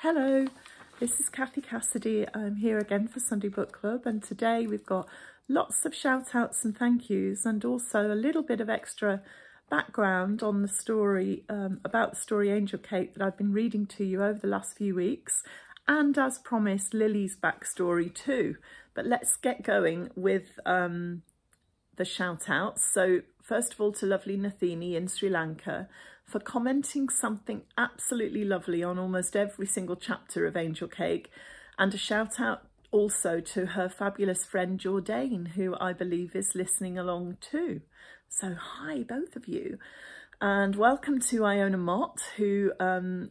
Hello, this is Kathy Cassidy. I'm here again for Sunday Book Club, and today we've got lots of shout outs and thank yous, and also a little bit of extra background on the story, about the story Angel Cake that I've been reading to you over the last few weeks, and as promised, Lily's backstory too. But let's get going with the shout outs. So first of all, to lovely Nathini in Sri Lanka for commenting something absolutely lovely on almost every single chapter of Angel Cake, and a shout out also to her fabulous friend Jordan, who I believe is listening along too. So hi both of you, and welcome to Iona Mott, who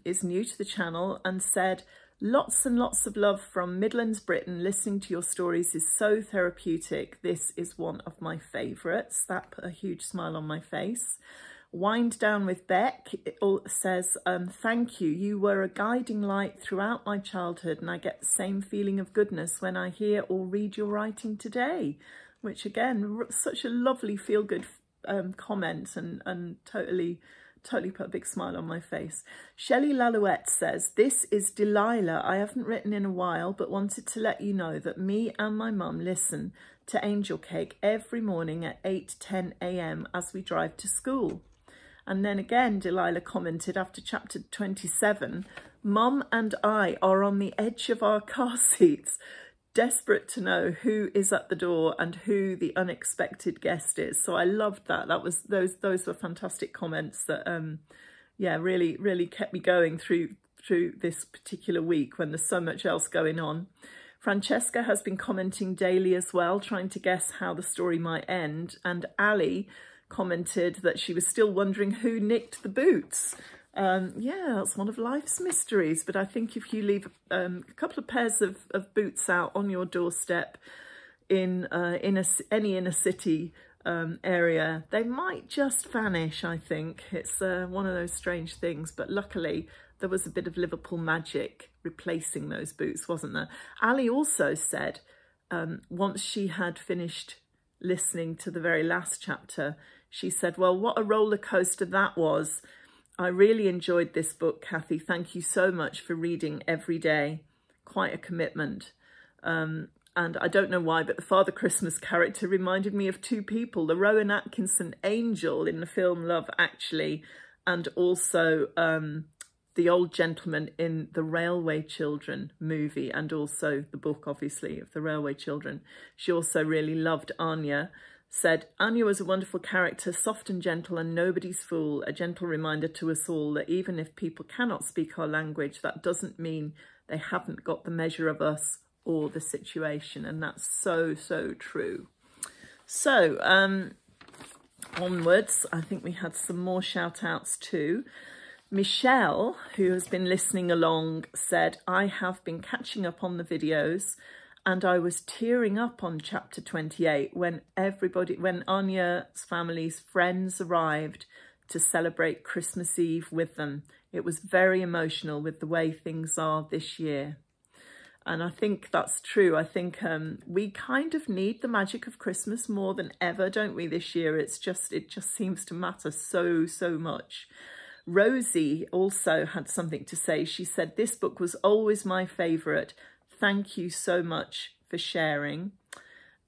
is new to the channel and said, lots and lots of love from Midlands, Britain. Listening to your stories is so therapeutic. This is one of my favourites. That put a huge smile on my face. Wind Down with Beck says, thank you. You were a guiding light throughout my childhood, and I get the same feeling of goodness when I hear or read your writing today, which again, such a lovely feel-good comment, and totally put a big smile on my face. Shelley Lalouette says, this is Delilah. I haven't written in a while, but wanted to let you know that me and my mum listen to Angel Cake every morning at 8:10 a.m. as we drive to school. And then again, Delilah commented after chapter 27, Mum and I are on the edge of our car seats, desperate to know who is at the door and who the unexpected guest is. So I loved that. That was those were fantastic comments that yeah, really kept me going through this particular week when there's so much else going on. Francesca has been commenting daily as well, trying to guess how the story might end, and Ali commented that she was still wondering who nicked the boots. Yeah, that's one of life's mysteries, but I think if you leave a couple of pairs of boots out on your doorstep in any inner city area, they might just vanish. I think it's one of those strange things, but luckily there was a bit of Liverpool magic replacing those boots, wasn't there? Ali also said once she had finished listening to the very last chapter, she said, well, what a roller coaster that was. I really enjoyed this book, Kathy. Thank you so much for reading every day. Quite a commitment. And I don't know why, but the Father Christmas character reminded me of two people, the Rowan Atkinson angel in the film Love Actually, and also the old gentleman in the Railway Children movie, and also the book, obviously, of the Railway Children. She also really loved Anya. Said, Anya was a wonderful character, soft and gentle and nobody's fool, a gentle reminder to us all that even if people cannot speak our language, that doesn't mean they haven't got the measure of us or the situation. And that's so true. So onwards, I think we had some more shout outs too. Michelle, who has been listening along, said, I have been catching up on the videos, and I was tearing up on chapter 28 when Anya's family's friends arrived to celebrate Christmas Eve with them. It was very emotional with the way things are this year. And I think that's true. I think we kind of need the magic of Christmas more than ever, don't we, this year? It just seems to matter so much. Rosie also had something to say. She said, this book was always my favourite. Thank you so much for sharing.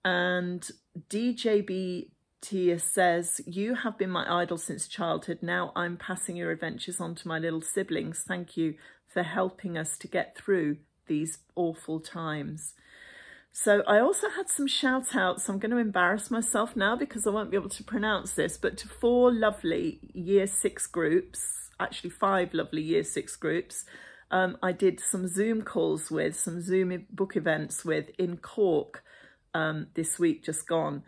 And DJB Tia says, you have been my idol since childhood. Now I'm passing your adventures on to my little siblings. Thank you for helping us to get through these awful times. So I also had some shout outs. I'm going to embarrass myself now because I won't be able to pronounce this, but to 4 lovely year 6 groups, actually 5 lovely year 6 groups, I did some Zoom calls with, some Zoom book events with in Cork this week just gone.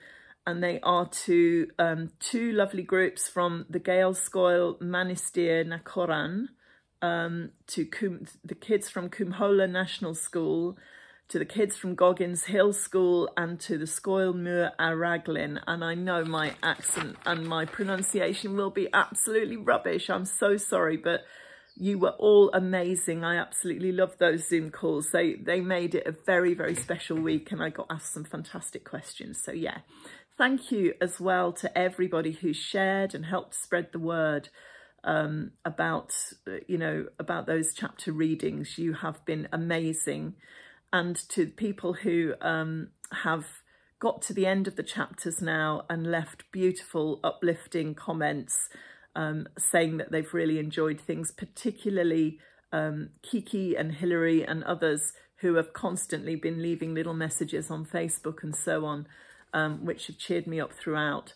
And they are to 2 lovely groups from the Gaelscoil Manistir na Coran, to the kids from Cumhola National School, to the kids from Goggins Hill School, and to the Scoil Muir a Raglin. And I know my accent and my pronunciation will be absolutely rubbish. I'm so sorry, but you were all amazing. I absolutely loved those Zoom calls. They made it a very special week, and I got asked some fantastic questions. So yeah, thank you as well to everybody who shared and helped spread the word about, you know, about those chapter readings. You have been amazing. And to people who have got to the end of the chapters now and left beautiful, uplifting comments saying that they've really enjoyed things, particularly Kiki and Hilary and others who have constantly been leaving little messages on Facebook and so on, which have cheered me up throughout.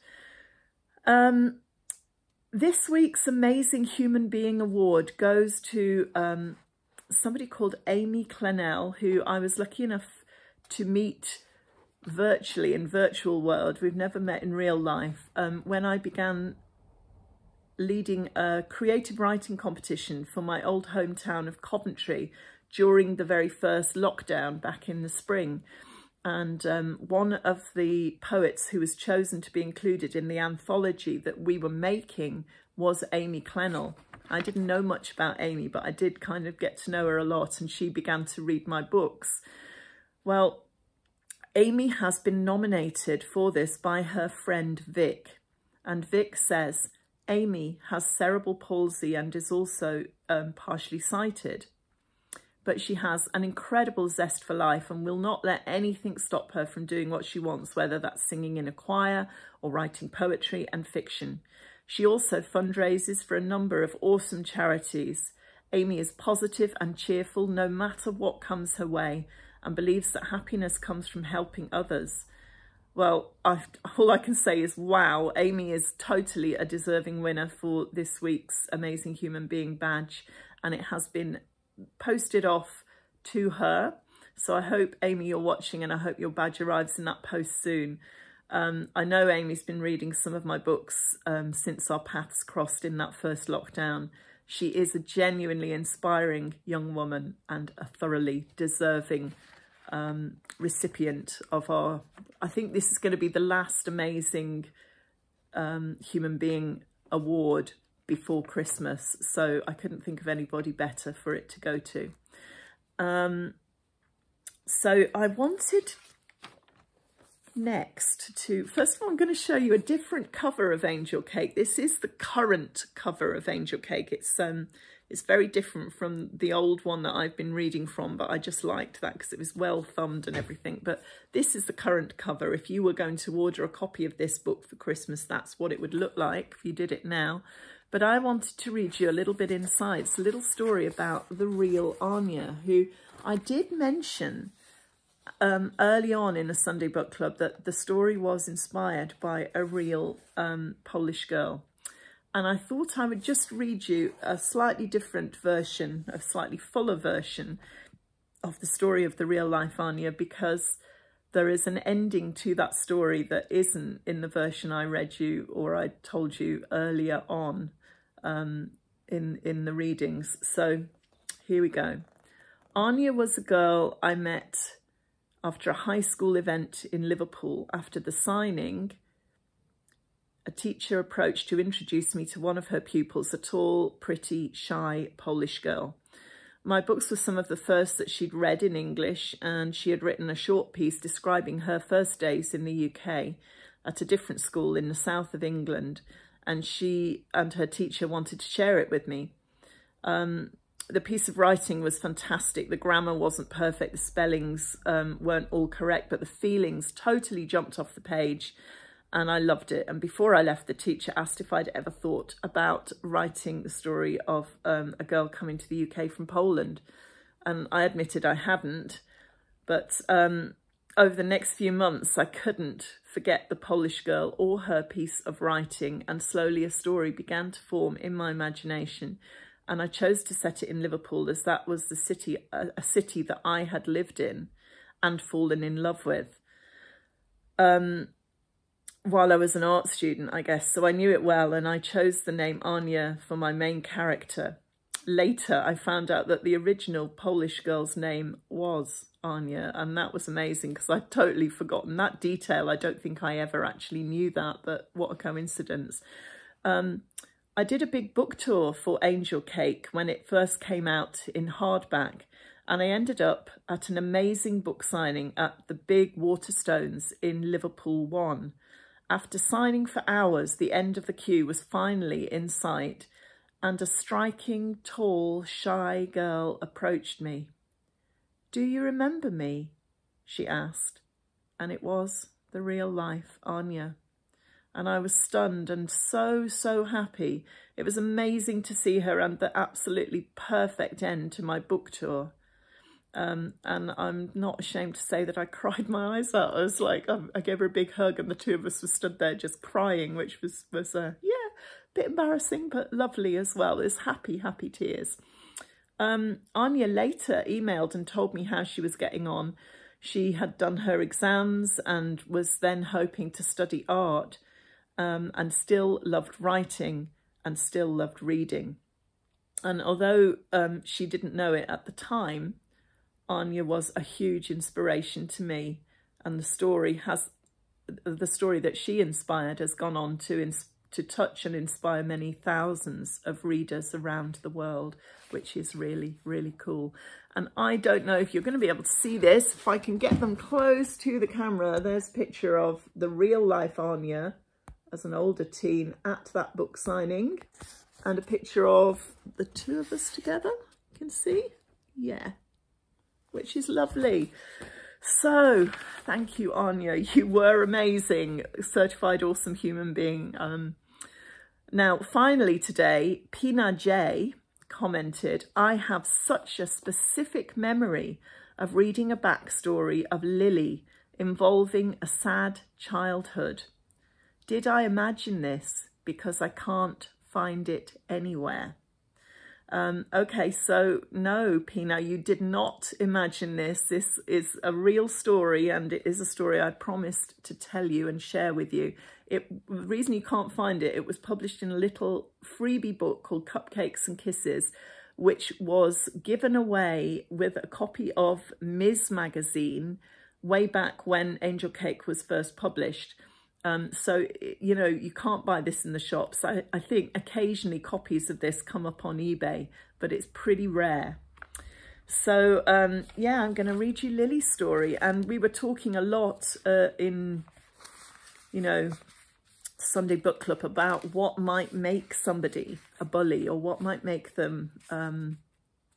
This week's Amazing Human Being Award goes to somebody called Amy Clennell, who I was lucky enough to meet virtually in virtual world. We've never met in real life. When I began leading a creative writing competition for my old hometown of Coventry during the very first lockdown back in the spring. And one of the poets who was chosen to be included in the anthology that we were making was Amy Clennell. I didn't know much about Amy, but I did kind of get to know her a lot, and she began to read my books. Well, Amy has been nominated for this by her friend Vic, and Vic says Amy has cerebral palsy and is also partially sighted, but she has an incredible zest for life and will not let anything stop her from doing what she wants, whether that's singing in a choir or writing poetry and fiction. She also fundraises for a number of awesome charities. Amy is positive and cheerful no matter what comes her way, and believes that happiness comes from helping others. Well, all I can say is, wow, Amy is totally a deserving winner for this week's Amazing Human Being badge, and it has been posted off to her. So I hope, Amy, you're watching, and I hope your badge arrives in that post soon. I know Amy's been reading some of my books since our paths crossed in that first lockdown. She is a genuinely inspiring young woman and a thoroughly deserving recipient of our, I think this is going to be the last Amazing Human Being Award before Christmas, so I couldn't think of anybody better for it to go to. So I wanted next to, first of all, I'm going to show you a different cover of Angel Cake. This is the current cover of Angel Cake. It's very different from the old one that I've been reading from, but I just liked that because it was well thumbed and everything. But this is the current cover. If you were going to order a copy of this book for Christmas, that's what it would look like if you did it now. But I wanted to read you a little bit inside. It's a little story about the real Anya, who I did mention early on in a Sunday Book Club that the story was inspired by a real Polish girl. And I thought I would just read you a slightly different version, a slightly fuller version of the story of the real life Anya, because there is an ending to that story that isn't in the version I read you or I told you earlier on in the readings. So here we go. Anya was a girl I met after a high school event in Liverpool. After the signing, a teacher approached to introduce me to one of her pupils, a tall, pretty, shy Polish girl. My books were some of the first that she'd read in English, and she had written a short piece describing her first days in the UK at a different school in the south of England, and she and her teacher wanted to share it with me. The piece of writing was fantastic. The grammar wasn't perfect, the spellings weren't all correct, but the feelings totally jumped off the page, and I loved it. And before I left, the teacher asked if I'd ever thought about writing the story of a girl coming to the UK from Poland. And I admitted I hadn't, but over the next few months, I couldn't forget the Polish girl or her piece of writing, and slowly a story began to form in my imagination. And I chose to set it in Liverpool, as that was the city, a city that I had lived in and fallen in love with while I was an art student, I guess. So I knew it well, and I chose the name Anya for my main character. Later, I found out that the original Polish girl's name was Anya, and that was amazing because I'd totally forgotten that detail. I don't think I ever actually knew that, but what a coincidence. I did a big book tour for Angel Cake when it first came out in hardback, and I ended up at an amazing book signing at the big Waterstones in Liverpool 1. After signing for hours, the end of the queue was finally in sight, and a striking, tall, shy girl approached me. "Do you remember me?" she asked, and it was the real-life Anya. And I was stunned and so happy. It was amazing to see her and the absolutely perfect end to my book tour. And I'm not ashamed to say that I cried my eyes out. I was like, I gave her a big hug and the two of us were stood there just crying, which was yeah, a bit embarrassing, but lovely as well. It was happy tears. Anya later emailed and told me how she was getting on. She had done her exams and was then hoping to study art, and still loved writing and still loved reading. And although she didn't know it at the time, Anya was a huge inspiration to me, and the story that she inspired has gone on to touch and inspire many thousands of readers around the world, which is really, really cool. And I don't know if you're going to be able to see this. If I can get them close to the camera, there's a picture of the real life Anya as an older teen at that book signing, and a picture of the two of us together. You can see, yeah, which is lovely. So thank you, Anya. You were amazing. Certified awesome human being. Now, finally today, Pina J commented, "I have such a specific memory of reading a backstory of Lily involving a sad childhood. Did I imagine this? Because I can't find it anywhere." Okay, so no, Pina, you did not imagine this. This is a real story, and it is a story I promised to tell you and share with you. The reason you can't find it, it was published in a little freebie book called Cupcakes and Kisses, which was given away with a copy of Ms. magazine way back when Angel Cake was first published. So, you know, you can't buy this in the shops. I think occasionally copies of this come up on eBay, but it's pretty rare. So, yeah, I'm going to read you Lily's story. And we were talking a lot in, you know, Sunday Book Club about what might make somebody a bully, or what might make them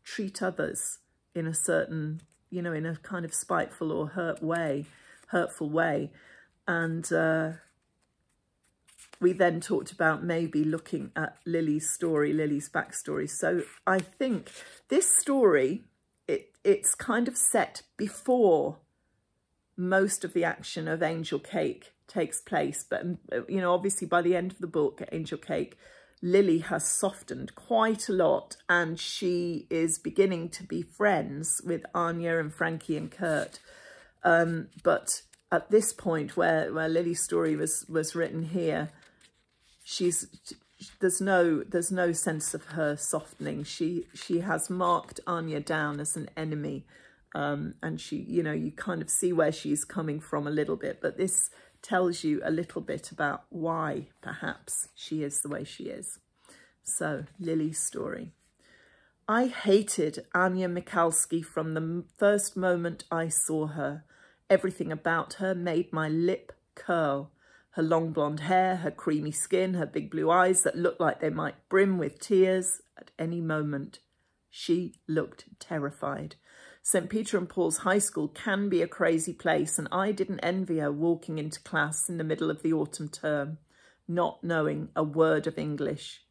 treat others in a certain, you know, in a kind of spiteful or hurtful way. And we then talked about maybe looking at Lily's story, Lily's backstory. So I think this story, it's kind of set before most of the action of Angel Cake takes place. But, you know, obviously by the end of the book, Angel Cake, Lily has softened quite a lot, and she is beginning to be friends with Anya and Frankie and Kurt. But at this point where Lily's story was written here, there's no sense of her softening. She has marked Anya down as an enemy, and she, you know, you kind of see where she's coming from a little bit, but this tells you a little bit about why perhaps she is the way she is. So, Lily's story. I hated Anya Michalski from the first moment I saw her. Everything about her made my lip curl. Her long blonde hair, her creamy skin, her big blue eyes that looked like they might brim with tears at any moment. She looked terrified. St. Peter and Paul's High School can be a crazy place, and I didn't envy her walking into class in the middle of the autumn term, not knowing a word of English.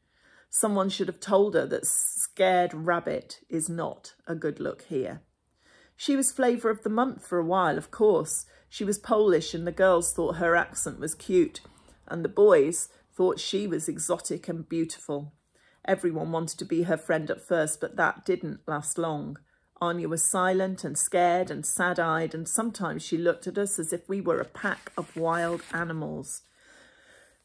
Someone should have told her that scared rabbit is not a good look here. She was flavour of the month for a while, of course. She was Polish, and the girls thought her accent was cute, and the boys thought she was exotic and beautiful. Everyone wanted to be her friend at first, but that didn't last long. Anya was silent and scared and sad-eyed, and sometimes she looked at us as if we were a pack of wild animals.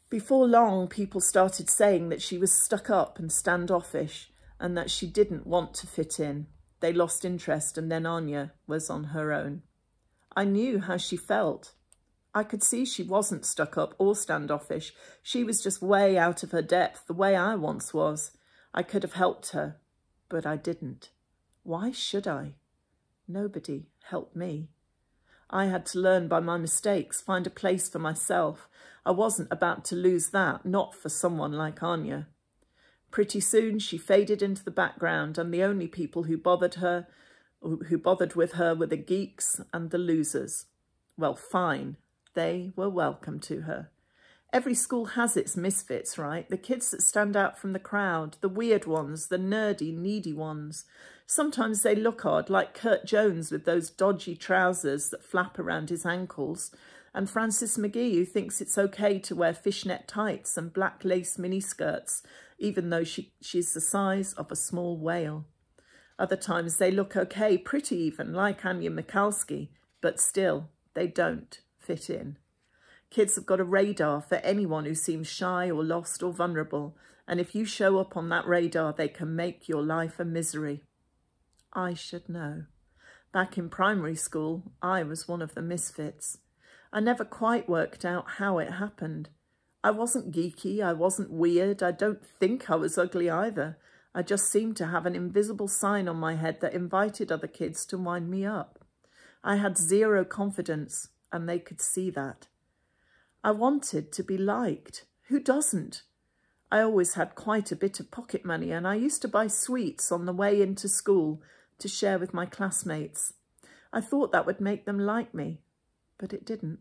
Before long, people started saying that she was stuck up and standoffish, and that she didn't want to fit in. They lost interest, and then Anya was on her own. I knew how she felt. I could see she wasn't stuck up or standoffish. She was just way out of her depth, the way I once was. I could have helped her, but I didn't. Why should I? Nobody helped me. I had to learn by my mistakes, find a place for myself. I wasn't about to lose that, not for someone like Anya. Pretty soon she faded into the background, and the only people who bothered with her were the geeks and the losers. Well, fine. They were welcome to her. Every school has its misfits, right? The kids that stand out from the crowd, the weird ones, the nerdy, needy ones. Sometimes they look odd, like Kurt Jones with those dodgy trousers that flap around his ankles, and Frances McGee, who thinks it's okay to wear fishnet tights and black lace miniskirts, even though she's the size of a small whale. Other times they look okay, pretty even, like Anya Mikulski, but still, they don't fit in. Kids have got a radar for anyone who seems shy or lost or vulnerable, and if you show up on that radar, they can make your life a misery. I should know. Back in primary school, I was one of the misfits. I never quite worked out how it happened. I wasn't geeky, I wasn't weird, I don't think I was ugly either. I just seemed to have an invisible sign on my head that invited other kids to wind me up. I had zero confidence, and they could see that. I wanted to be liked. Who doesn't? I always had quite a bit of pocket money, and I used to buy sweets on the way into school to share with my classmates. I thought that would make them like me, but it didn't.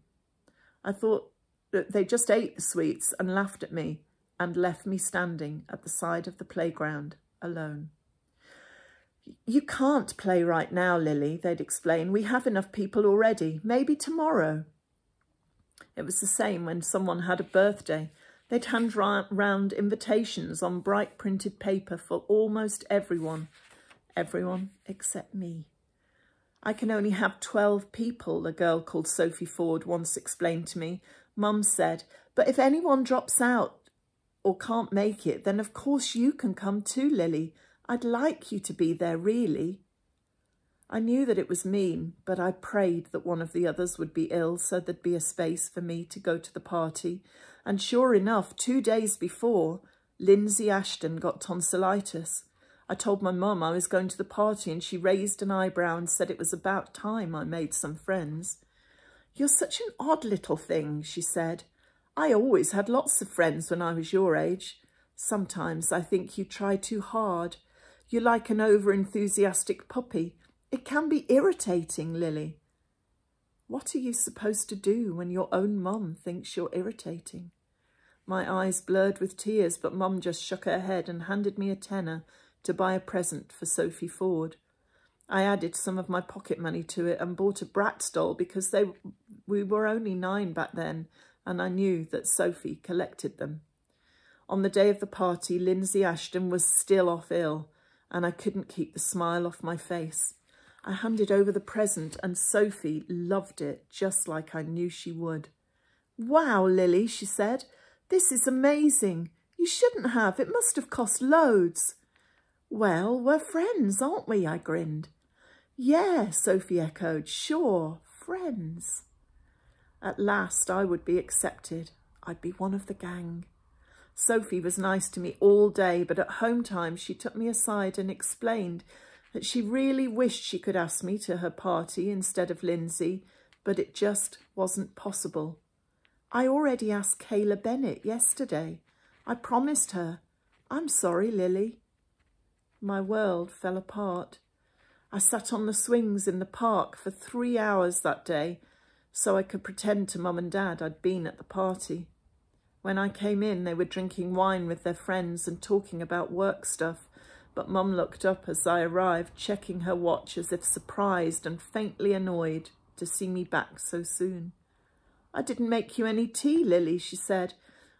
I thought that they just ate the sweets and laughed at me and left me standing at the side of the playground alone. You can't play right now, Lily, they'd explain. We have enough people already. Maybe tomorrow. It was the same when someone had a birthday. They'd hand round invitations on bright printed paper for almost everyone. Everyone except me. I can only have 12 people, a girl called Sophie Ford once explained to me. Mum said, but if anyone drops out or can't make it, then of course you can come too, Lily. I'd like you to be there, really. I knew that it was mean, but I prayed that one of the others would be ill so there'd be a space for me to go to the party. And sure enough, 2 days before, Lindsay Ashton got tonsillitis. I told my mum I was going to the party, and she raised an eyebrow and said it was about time I made some friends. You're such an odd little thing, she said. I always had lots of friends when I was your age. Sometimes I think you try too hard. You're like an over-enthusiastic puppy. It can be irritating, Lily. What are you supposed to do when your own mum thinks you're irritating? My eyes blurred with tears, but Mum just shook her head and handed me a tenner to buy a present for Sophie Ford. I added some of my pocket money to it and bought a Bratz doll because we were only 9 back then, and I knew that Sophie collected them. On the day of the party, Lindsay Ashton was still off ill, and I couldn't keep the smile off my face. I handed over the present, and Sophie loved it just like I knew she would. Wow, Lily, she said. This is amazing. You shouldn't have. It must have cost loads. Well, we're friends, aren't we? I grinned. Yeah, Sophie echoed. Sure, friends. At last I would be accepted. I'd be one of the gang. Sophie was nice to me all day, but at home time she took me aside and explained that she really wished she could ask me to her party instead of Lindsay, but it just wasn't possible. I already asked Kayla Bennett yesterday. I promised her. I'm sorry, Lily. My world fell apart. I sat on the swings in the park for 3 hours that day so I could pretend to Mum and Dad I'd been at the party. When I came in, they were drinking wine with their friends and talking about work stuff, but Mum looked up as I arrived, checking her watch as if surprised and faintly annoyed to see me back so soon. I didn't make you any tea, Lily, she said.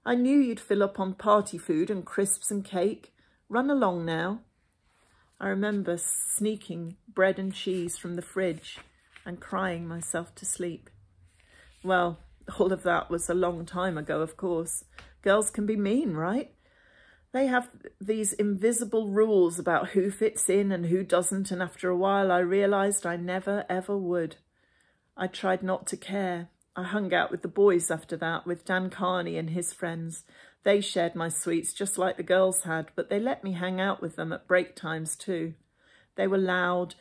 I knew you'd fill up on party food and crisps and cake. Run along now. I remember sneaking bread and cheese from the fridge and crying myself to sleep. Well, all of that was a long time ago, of course. Girls can be mean, right? They have these invisible rules about who fits in and who doesn't, and after a while I realised I never, ever would. I tried not to care. I hung out with the boys after that, with Dan Carney and his friends. They shared my sweets just like the girls had, but they let me hang out with them at break times too. They were loud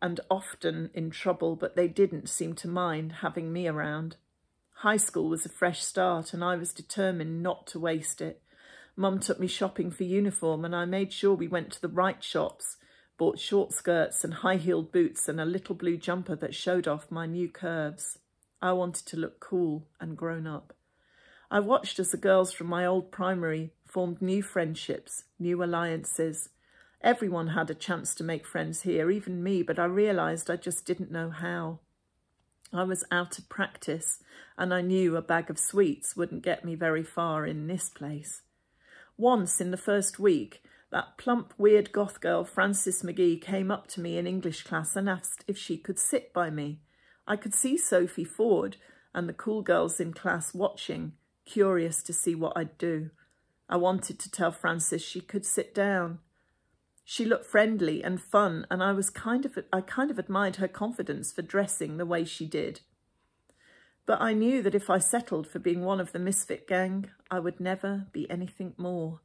and often in trouble, but they didn't seem to mind having me around. High school was a fresh start, and I was determined not to waste it. Mum took me shopping for uniform and I made sure we went to the right shops, bought short skirts and high-heeled boots and a little blue jumper that showed off my new curves. I wanted to look cool and grown up. I watched as the girls from my old primary formed new friendships, new alliances. Everyone had a chance to make friends here, even me, but I realised I just didn't know how. I was out of practice, and I knew a bag of sweets wouldn't get me very far in this place. Once, in the first week, that plump, weird goth girl, Frances McGee, came up to me in English class and asked if she could sit by me. I could see Sophie Ford and the cool girls in class watching, curious to see what I'd do. I wanted to tell Frances she could sit down. She looked friendly and fun, and I kind of admired her confidence for dressing the way she did. But I knew that if I settled for being one of the misfit gang, I would never be anything more.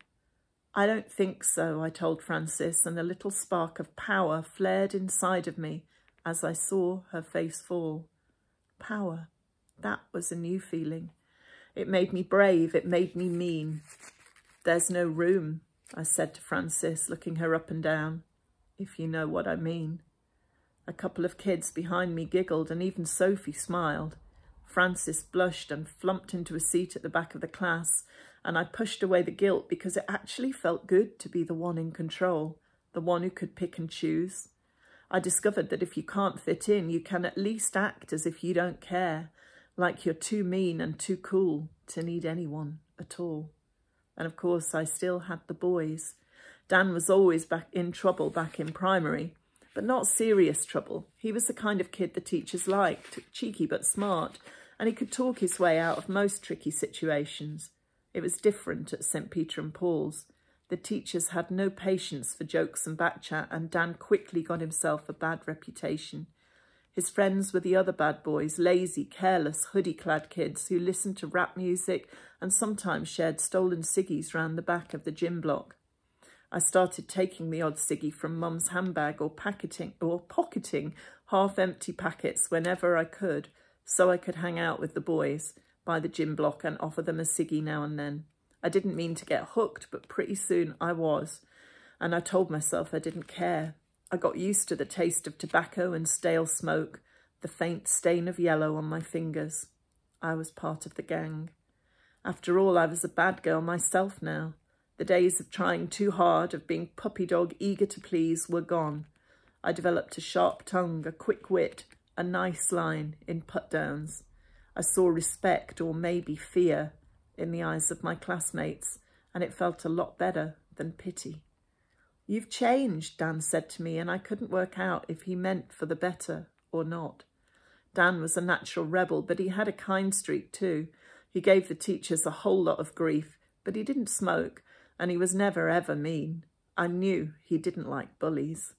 I don't think so, I told Frances, and a little spark of power flared inside of me as I saw her face fall. Power. That was a new feeling. It made me brave, it made me mean. "There's no room," I said to Frances, looking her up and down, "if you know what I mean." A couple of kids behind me giggled, and even Sophie smiled. Frances blushed and flumped into a seat at the back of the class, and I pushed away the guilt because it actually felt good to be the one in control, the one who could pick and choose. I discovered that if you can't fit in, you can at least act as if you don't care, like you're too mean and too cool to need anyone at all. And of course, I still had the boys. Dan was always in trouble back in primary, but not serious trouble. He was the kind of kid the teachers liked, cheeky but smart, and he could talk his way out of most tricky situations. It was different at St. Peter and Paul's. The teachers had no patience for jokes and backchat, and Dan quickly got himself a bad reputation. His friends were the other bad boys, lazy, careless, hoodie-clad kids who listened to rap music and sometimes shared stolen ciggies round the back of the gym block. I started taking the odd ciggy from Mum's handbag or pocketing half-empty packets whenever I could, so I could hang out with the boys by the gym block and offer them a ciggy now and then. I didn't mean to get hooked, but pretty soon I was, and I told myself I didn't care. I got used to the taste of tobacco and stale smoke, the faint stain of yellow on my fingers. I was part of the gang. After all, I was a bad girl myself now. The days of trying too hard, of being puppy dog eager to please, were gone. I developed a sharp tongue, a quick wit, a nice line in put-downs. I saw respect, or maybe fear, in the eyes of my classmates, and it felt a lot better than pity. "You've changed," Dan said to me, and I couldn't work out if he meant for the better or not. Dan was a natural rebel, but he had a kind streak too. He gave the teachers a whole lot of grief, but he didn't smoke, and he was never ever mean. I knew he didn't like bullies.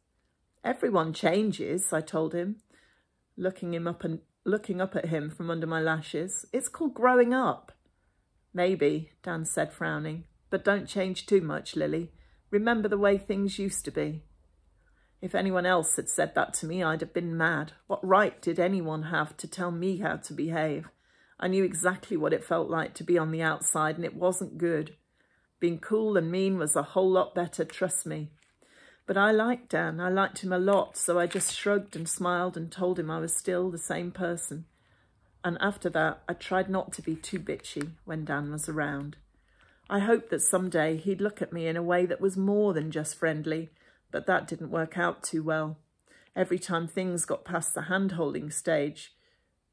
"Everyone changes," I told him, looking up at him from under my lashes. "It's called growing up." "Maybe," Dan said, frowning, "but don't change too much, Lily. Remember the way things used to be." If anyone else had said that to me, I'd have been mad. What right did anyone have to tell me how to behave? I knew exactly what it felt like to be on the outside, and it wasn't good. Being cool and mean was a whole lot better, trust me. But I liked Dan. I liked him a lot, so I just shrugged and smiled and told him I was still the same person. And after that, I tried not to be too bitchy when Dan was around. I hoped that someday he'd look at me in a way that was more than just friendly, but that didn't work out too well. Every time things got past the hand-holding stage.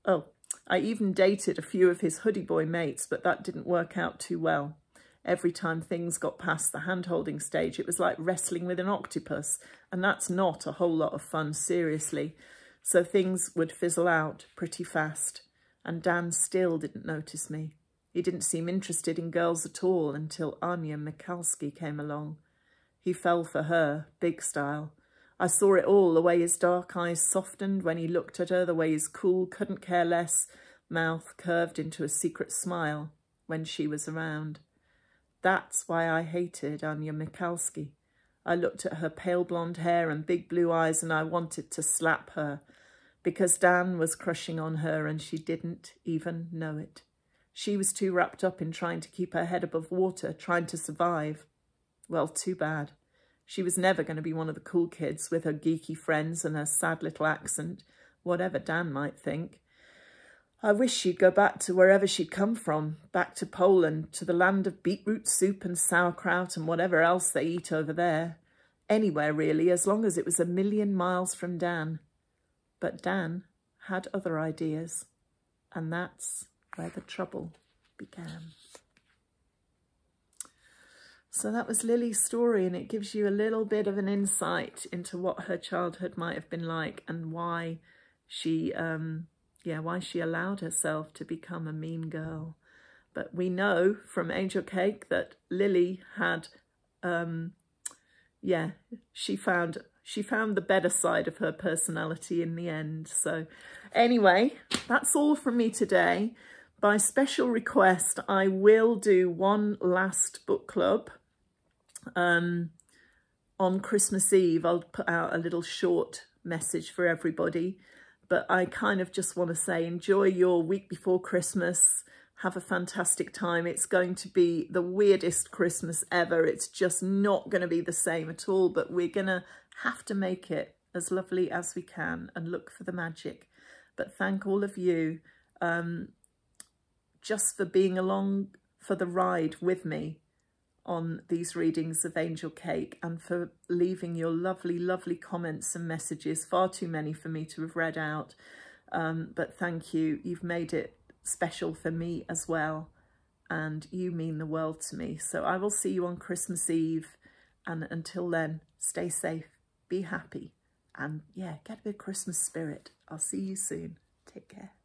I even dated a few of his hoodie boy mates, but that didn't work out too well. Every time things got past the hand-holding stage, it was like wrestling with an octopus, and that's not a whole lot of fun, seriously. So things would fizzle out pretty fast, and Dan still didn't notice me. He didn't seem interested in girls at all until Anya came along. He fell for her, big style. I saw it all, the way his dark eyes softened when he looked at her, the way his cool, couldn't care less mouth curved into a secret smile when she was around. That's why I hated Anya Michalski. I looked at her pale blonde hair and big blue eyes, and I wanted to slap her, because Dan was crushing on her and she didn't even know it. She was too wrapped up in trying to keep her head above water, trying to survive. Well, too bad. She was never going to be one of the cool kids with her geeky friends and her sad little accent, whatever Dan might think. I wish she'd go back to wherever she'd come from, back to Poland, to the land of beetroot soup and sauerkraut and whatever else they eat over there. Anywhere, really, as long as it was 1,000,000 miles from Dan. But Dan had other ideas, and that's where the trouble began. So that was Lily's story, and it gives you a little bit of an insight into what her childhood might have been like and why she allowed herself to become a mean girl. But we know from Angel Cake that Lily had, she found the better side of her personality in the end. So anyway, that's all from me today. By special request, I will do one last book club on Christmas Eve. I'll put out a little short message for everybody. But I kind of just want to say, enjoy your week before Christmas. Have a fantastic time. It's going to be the weirdest Christmas ever. It's just not going to be the same at all. But we're going to have to make it as lovely as we can and look for the magic. But thank all of you just for being along for the ride with me on these readings of Angel Cake, and for leaving your lovely, lovely comments and messages. Far too many for me to have read out. But thank you. You've made it special for me as well. And you mean the world to me. So I will see you on Christmas Eve. And until then, stay safe, be happy. And yeah, get a bit of Christmas spirit. I'll see you soon. Take care.